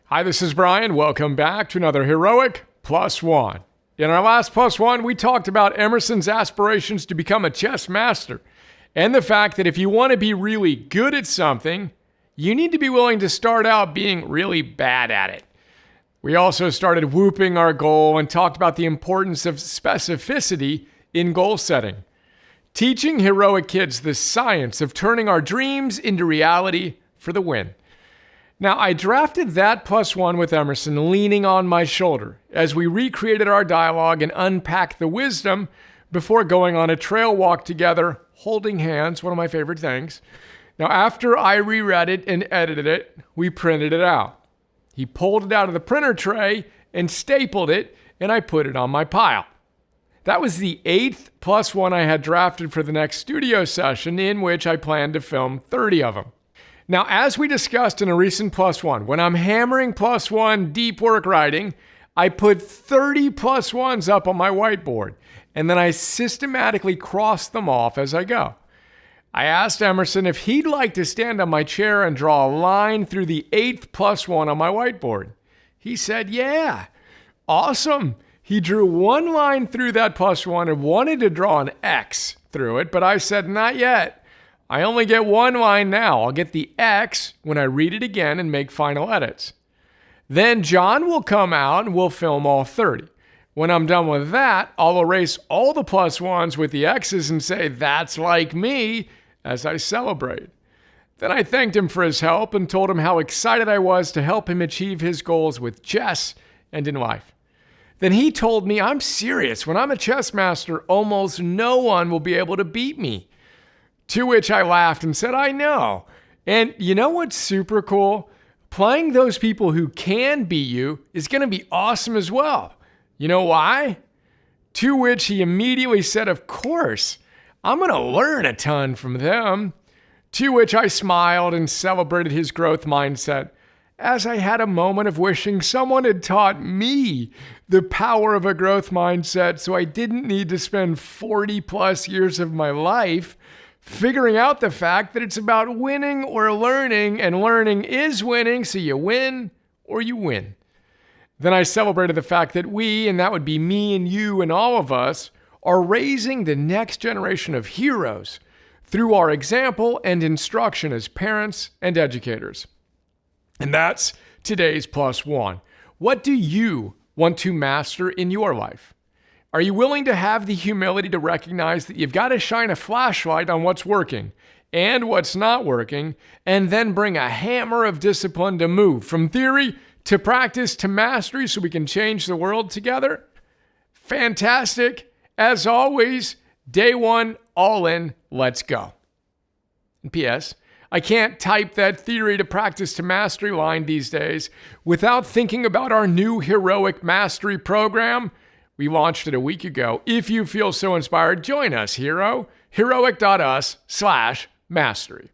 Hi, this is Brian. Welcome back to another Heroic Plus One. In our last Plus One, we talked about Emerson's aspirations to become a chess master and the fact that if you want to be really good at something, you need to be willing to start out being really bad at it. We also started whooping our goal and talked about the importance of specificity in goal setting. Teaching heroic kids the science of turning our dreams into reality for the win. Now, I drafted that Plus One with Emerson leaning on my shoulder as we recreated our dialogue and unpacked the wisdom before going on a trail walk together, holding hands, one of my favorite things. Now, after I reread it and edited it, we printed it out. He pulled it out of the printer tray and stapled it, and I put it on my pile. That was the 8th Plus One I had drafted for the next studio session, in which I planned to film 30 of them. Now, as we discussed in a recent Plus One, when I'm hammering Plus One deep work writing, I put 30 Plus Ones up on my whiteboard, and then I systematically cross them off as I go. I asked Emerson if he'd like to stand on my chair and draw a line through the 8th Plus One on my whiteboard. He said, yeah, awesome. He drew one line through that Plus One and wanted to draw an X through it, but I said, not yet. I only get one line now. I'll get the X when I read it again and make final edits. Then John will come out and we'll film all 30. When I'm done with that, I'll erase all the Plus Ones with the X's and say, that's like me, as I celebrate. Then I thanked him for his help and told him how excited I was to help him achieve his goals with chess and in life. Then he told me, I'm serious. When I'm a chess master, almost no one will be able to beat me. To which I laughed and said, I know. And you know what's super cool? Playing those people who can beat you is going to be awesome as well. You know why? To which he immediately said, of course, I'm going to learn a ton from them. To which I smiled and celebrated his growth mindset as I had a moment of wishing someone had taught me the power of a growth mindset so I didn't need to spend 40 plus years of my life figuring out the fact that it's about winning or learning, and learning is winning, so you win or you win. Then I celebrated the fact that we, and that would be me and you and all of us, are raising the next generation of heroes through our example and instruction as parents and educators. And that's today's Plus One. What do you want to master in your life? Are you willing to have the humility to recognize that you've got to shine a flashlight on what's working and what's not working, and then bring a hammer of discipline to move from theory to practice to mastery so we can change the world together? Fantastic. As always, day one, all in, let's go. And P.S., I can't type that theory to practice to mastery line these days without thinking about our new Heroic Mastery program. We launched it a week ago. If you feel so inspired, join us, hero. Heroic.us/mastery.